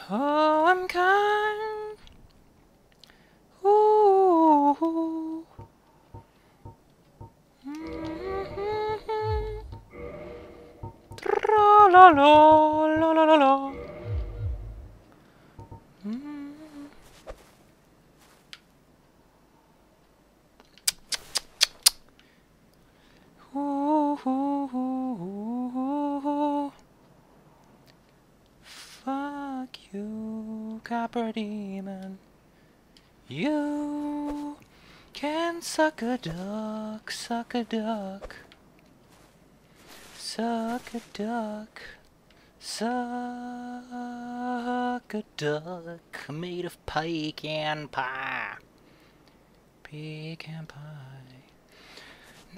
Oh, I'm kind. Ooh. Tra la la la la la la. Ooh. Fuck you, Capra Demon. You can suck a duck, suck a duck. Suck a duck, suck a duck made of pecan pie. Pecan pie.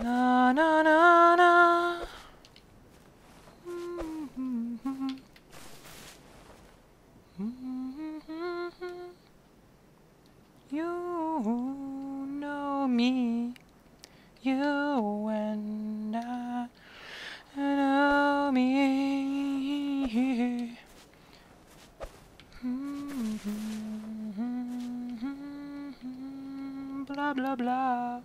Na na na na. You know me, you and I know me. Blah blah blah.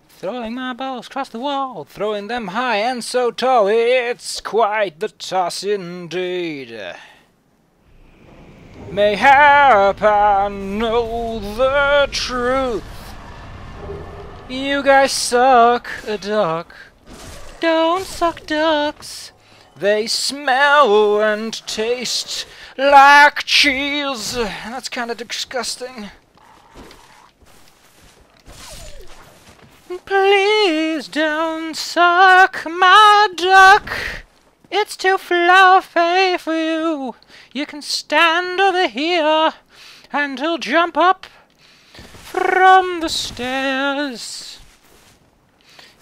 Throwing my balls across the wall, throwing them high and so tall, it's quite the toss indeed. Mayhap I know the truth. You guys suck a duck. Don't suck ducks. They smell and taste like cheese. That's kind of disgusting. Please don't suck my duck. It's too fluffy for you. You can stand over here and he'll jump up from the stairs.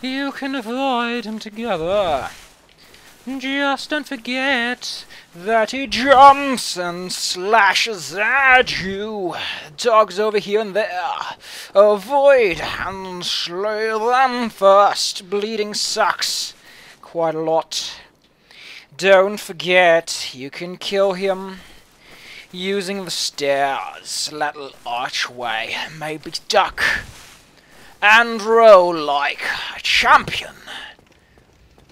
You can avoid him together. Just don't forget that he jumps and slashes at you. Dogs over here and there. Avoid and slay them first. Bleeding sucks quite a lot. Don't forget, you can kill him using the stairs, little archway, maybe duck, and roll like a champion.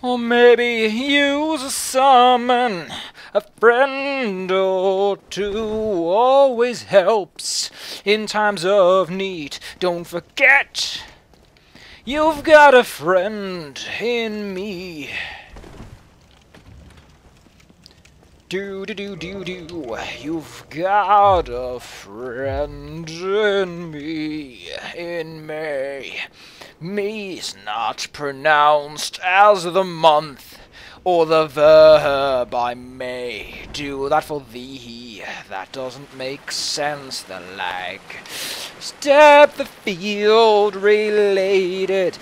Or maybe use a summon, a friend or two always helps in times of need. Don't forget, you've got a friend in me. Do, you've got a friend in me, in May. Me is not pronounced as the month, or the verb I may. Do that for thee, that doesn't make sense, the lag. Step the field related.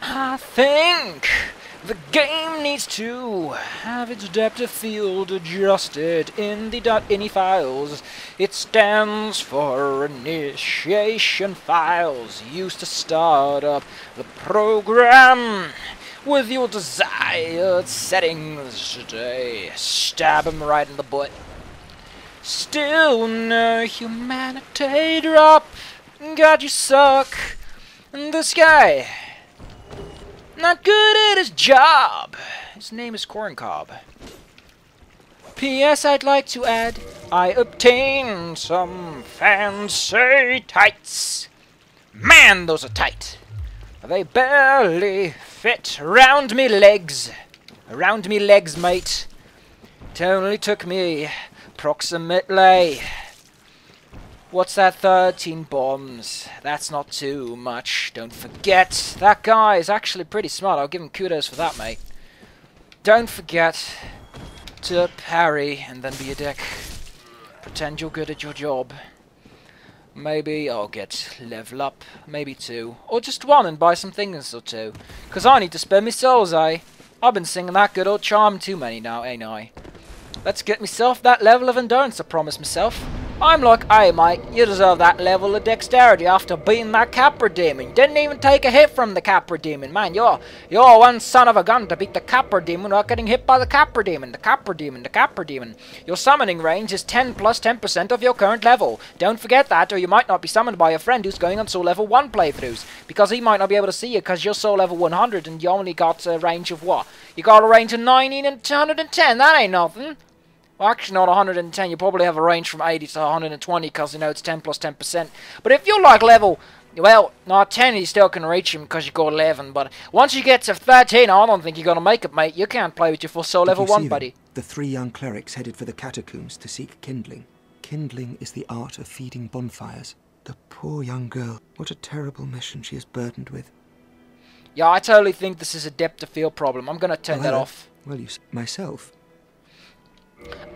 I think the game needs to have its depth of field adjusted in the .ini files. It stands for initiation files, used to start up the program with your desired settings today. Stab him right in the butt. Still no humanity drop. God, you suck. And this guy, not good at his job. His name is Corncob. P.S. I'd like to add, I obtained some fancy tights. Man, those are tight. They barely fit around me legs. Around me legs, mate. It only took me approximately, what's that, 13 bombs. That's not too much. Don't forget, that guy is actually pretty smart. I'll give him kudos for that, mate. Don't forget to parry and then be a dick. Pretend you're good at your job. Maybe I'll get level up, maybe 2. Or just 1 and buy some things or 2. Because I need to spend my souls, eh? I've been singing that good old charm too many now, ain't I? Let's get myself that level of endurance I promised myself. I'm like, hey mate, you deserve that level of dexterity after beating that Capra Demon. You didn't even take a hit from the Capra Demon. Man, you're one son of a gun to beat the Capra Demon without getting hit by the Capra Demon. The Capra Demon, the Capra Demon. Your summoning range is 10 plus 10% of your current level. Don't forget that, or you might not be summoned by a friend who's going on soul level 1 playthroughs. Because he might not be able to see you because you're soul level 100 and you only got a range of what? You got a range of 90 and 110. That ain't nothing. Well, actually not 110, you probably have a range from 80 to 120 because, you know, it's 10 plus 10%. But if you're like level, well, not 10, you still can reach him because you got 11. But once you get to 13, I don't think you're going to make it, mate. You can't play with your full soul level 1, buddy. The 3 young clerics headed for the catacombs to seek kindling. Kindling is the art of feeding bonfires. The poor young girl, what a terrible mission she is burdened with. Yeah, I totally think this is a depth of field problem. I'm going to turn that off. Well, myself.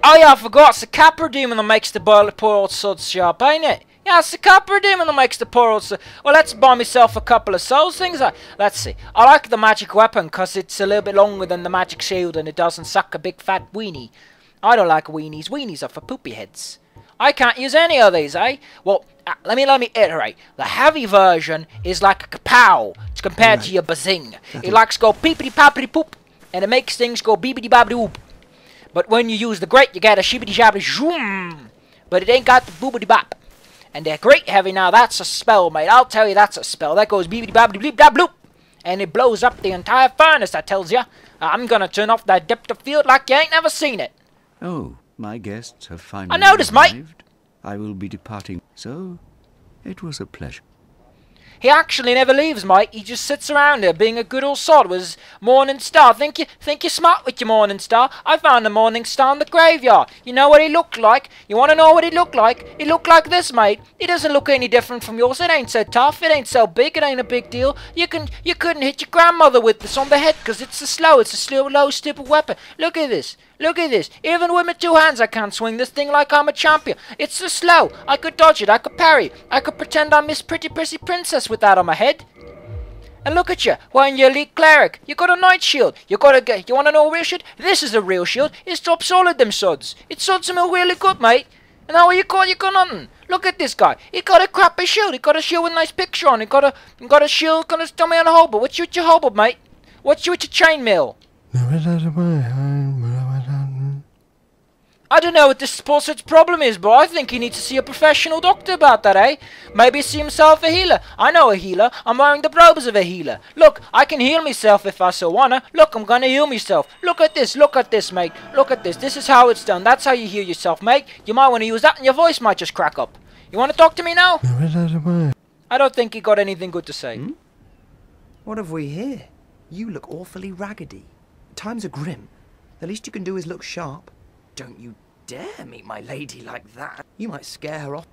Oh yeah, I forgot. It's the Capra Demon that makes the poor old sword sharp, ain't it? Yeah, it's the Capra Demon that makes the poor old sword. Well, let's buy myself a couple of souls things. Let's see. I like the magic weapon because it's a little bit longer than the magic shield and it doesn't suck a big fat weenie. I don't like weenies. Weenies are for poopy heads. I can't use any of these, eh? Well, let me iterate. The heavy version is like a kapow. It's compared to your bazing. It likes to go peepity poppity poop and it makes things go beepity boppity whoop. But when you use the great, you get a shibbity shabbity zoom. But it ain't got the boobity bop. And the great heavy now, that's a spell, mate. I'll tell you that's a spell. That goes beepity boppity bleep blah bloop. And it blows up the entire furnace, that tells you. I'm gonna turn off that depth of field like you ain't never seen it. Oh, my guests have finally I noticed, mate. I will be departing, so it was a pleasure. He actually never leaves, mate. He just sits around here being a good old sod with his morning star. Think you're smart with your morning star? I found a morning star in the graveyard. You know what he looked like? You want to know what he looked like? He looked like this, mate. He doesn't look any different from yours. It ain't so tough. It ain't so big. It ain't a big deal. You couldn't hit your grandmother with this on the head because it's a slow, stupid weapon. Look at this. Look at this. Even with my 2 hands I can't swing this thing like I'm a champion. It's so slow. I could dodge it. I could parry. I could pretend I'm Miss Pretty Prissy Princess with that on my head. And look at you. Wearing your elite cleric. You got a knight shield. You want to know a real shield? This is a real shield. It's top solid, them suds. It suds them really good, mate. And how are you got nothing. Look at this guy. He got a crappy shield. He got a shield with a nice picture on. He got a shield. Got his tummy on a hobble. What's you with your hobble, mate? What's you with your chainmail? I don't know what this sportsman's problem is, but I think he needs to see a professional doctor about that, eh? Maybe see himself a healer. I know a healer. I'm wearing the robes of a healer. Look, I can heal myself if I so wanna. Look, I'm gonna heal myself. Look at this, mate. Look at this. This is how it's done. That's how you heal yourself, mate. You might want to use that and your voice might just crack up. You want to talk to me now? I don't think he got anything good to say. What have we here? You look awfully raggedy. Times are grim. The least you can do is look sharp. Don't you dare meet my lady like that. You might scare her off.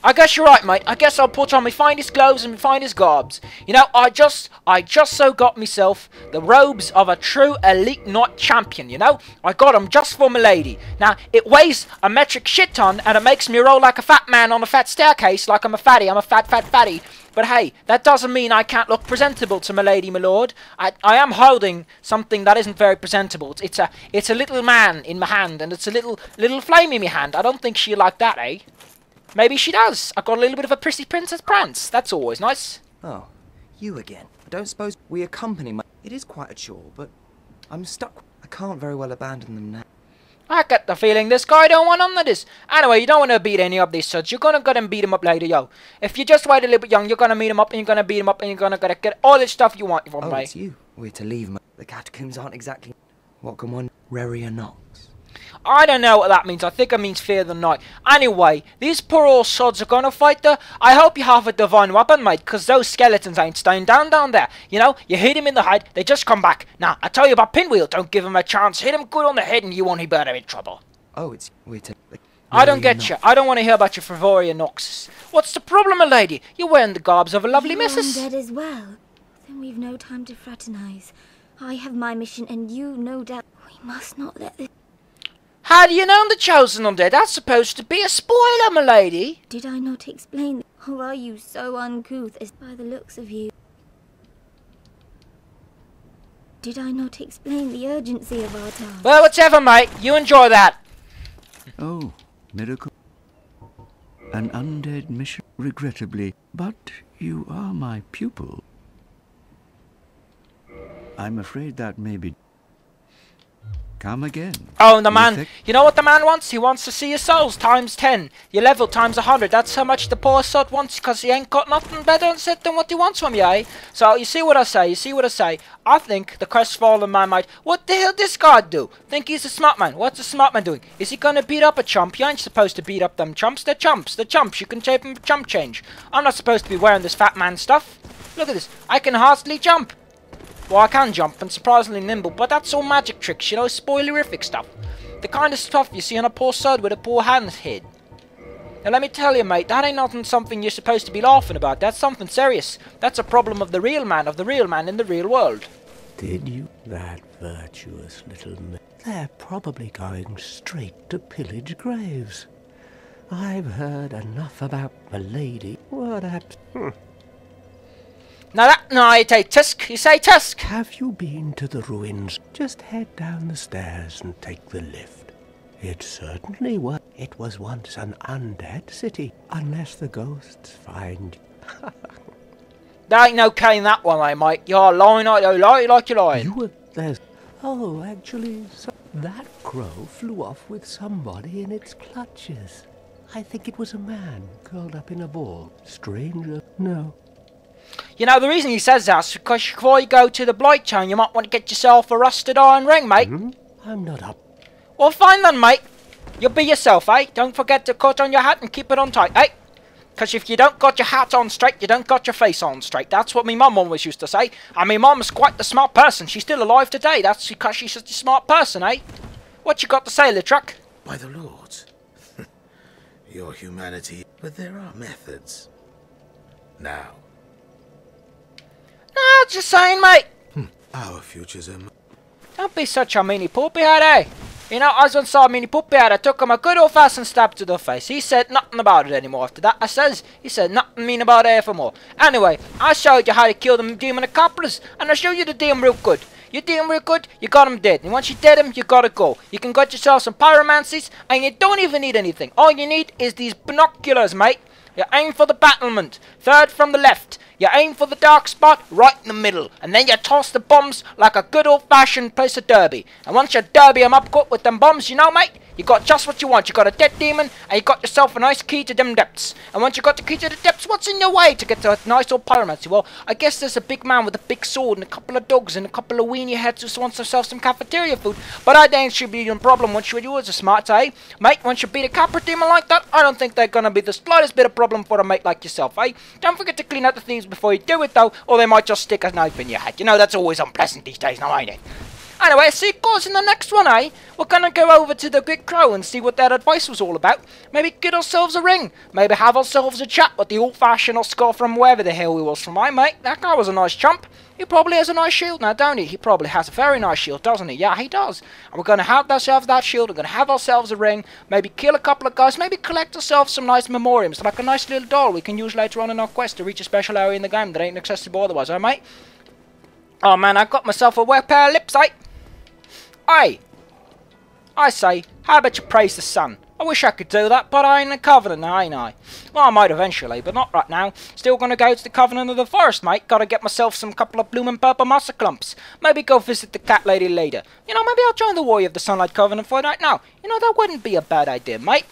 I guess you're right, mate. I guess I'll put on my finest clothes and my finest garbs. You know, I just so got myself the robes of a true elite knight champion, you know? I got them just for my lady. Now, it weighs a metric shit ton, and it makes me roll like a fat man on a fat staircase, like I'm a fatty. I'm a fat fatty. But hey, that doesn't mean I can't look presentable to my lady, my lord. I am holding something that isn't very presentable. It's a little man in my hand, and it's a little flame in my hand. I don't think she'll like that, eh? Maybe she does. I got a little bit of a prissy princess prance. That's always nice. Oh, you again. I don't suppose we accompany my... It is quite a chore, but I'm stuck. I can't very well abandon them now. I get the feeling this guy don't want none of this. Anyway, you don't want to beat any of these suds. You're gonna go and beat him up later, yo. If you just wait a little bit young, you're gonna meet him up and you're gonna beat him up and you're gonna get all this stuff you want from me. Oh, it's you. We're to leave. The catacombs aren't exactly... What can one... Rarier Knox. I don't know what that means. I think it means fear the night. Anyway, these poor old sods are gonna fight her. I hope you have a divine weapon, mate, because those skeletons ain't staying down there. You know, you hit him in the head, they just come back. Now, I tell you about Pinwheel, don't give him a chance. Hit him good on the head and you won't be better in trouble. Oh, it's... We're to... I don't get you. I don't want to hear about your Frivoria Noxus. What's the problem, my lady? You're wearing the garbs of a lovely missus. You're undead as well. Then we've no time to fraternize. I have my mission and you, no doubt. We must not let this... How do you know I'm the chosen undead? That's supposed to be a spoiler, my lady. Did I not explain? Or are you so uncouth as by the looks of you? Did I not explain the urgency of our task? Well, whatever, mate. You enjoy that. Oh, miracle. an undead mission, regrettably, but you are my pupil. I'm afraid that may be... Come again. Oh, the man, you know what the man wants? He wants to see your souls times 10. Your level times 100. That's how much the poor sod wants, because he ain't got nothing better than what he wants from you, eh? So, you see what I say, I think the crestfallen man might... What the hell this guy do? Think he's a smart man. What's a smart man doing? Is he gonna beat up a chump? You ain't supposed to beat up them chumps. They're chumps. They're chumps. You can shape them for chump change. I'm not supposed to be wearing this fat man stuff. Look at this. I can hardly jump. Well, I can jump and surprisingly nimble, but that's all magic tricks, you know, spoilerific stuff. The kind of stuff you see on a poor sod with a poor hand's head. Now let me tell you, mate, that ain't not something you're supposed to be laughing about. That's something serious. That's a problem of the real man in the real world. Did you? That virtuous little man. They're probably going straight to pillage graves. I've heard enough about the lady. What happened? No, you say tusk. Have you been to the ruins? Just head down the stairs and take the lift. It certainly was. It was once an undead city, unless the ghosts find you. There ain't no K in that one, eh, mate? You're lying like you're lying. You were there. Oh, actually, that crow flew off with somebody in its clutches. I think it was a man curled up in a ball. Stranger? No. You know, the reason he says that is because before you go to the Blight Town, you might want to get yourself a rusted iron ring, mate. I'm not up. Well, fine then, mate. You'll be yourself, eh? Don't forget to cut on your hat and keep it on tight, eh? Because if you don't got your hat on straight, you don't got your face on straight. That's what me mum always used to say. And me mum's quite the smart person. She's still alive today. That's because she's such a smart person, eh? What you got to say, Litruck? By the Lords. Your humanity. But there are methods. Now. No, just saying, mate. Our futures are... Don't be such a meanie poopy head, eh? You know, I was once saw a meanie poopy head. I took him a good old-fashioned stab to the face. He said nothing about it anymore after that. He said nothing mean about it evermore. Anyway, I showed you how to kill the demon of Capras, and I showed you the demon real good. You did him real good, you got him dead. And once you dead him, you gotta go. You can get yourself some pyromancies, and you don't even need anything. All you need is these binoculars, mate. You aim for the battlement, third from the left. You aim for the dark spot right in the middle, and then you toss the bombs like a good old-fashioned piece of derby. And once you derby them up good with them bombs, you know, mate, you got just what you want. You got a dead demon, and you got yourself a nice key to them depths. And once you got the key to the depths, what's in your way to get to a nice old pyromancy? Well, I guess there's a big man with a big sword and a couple of dogs and a couple of weenie heads who wants themselves some cafeteria food. But I don't should be a problem once you as a smart, eh? Mate, once you beat a Capra Demon like that, I don't think they're gonna be the slightest bit of problem for a mate like yourself, eh? Don't forget to clean out the thieves before you do it, though, or they might just stick a knife in your head. You know, that's always unpleasant these days, now ain't it? Anyway, see it goes in the next one, eh? We're gonna go over to the Big Crow and see what that advice was all about. Maybe get ourselves a ring. Maybe have ourselves a chat with the old-fashioned Oscar from wherever the hell he was from, eh, mate? That guy was a nice chump. He probably has a nice shield now, don't he? He probably has a very nice shield, doesn't he? Yeah, he does. And we're gonna have ourselves that shield. We're gonna have ourselves a ring. Maybe kill a couple of guys. Maybe collect ourselves some nice memoriams, like a nice little doll we can use later on in our quest to reach a special area in the game that ain't accessible otherwise, eh, mate? Oh, man, I got myself a wet pair of lips, eh? Hey, I say, how about you praise the sun? I wish I could do that, but I ain't in the Covenant now, ain't I? Well, I might eventually, but not right now. Still gonna go to the Covenant of the Forest, mate. Gotta get myself some couple of bloomin' purple mossa clumps. Maybe go visit the cat lady later. You know, maybe I'll join the Warrior of the Sunlight Covenant for right now. You know, that wouldn't be a bad idea, mate.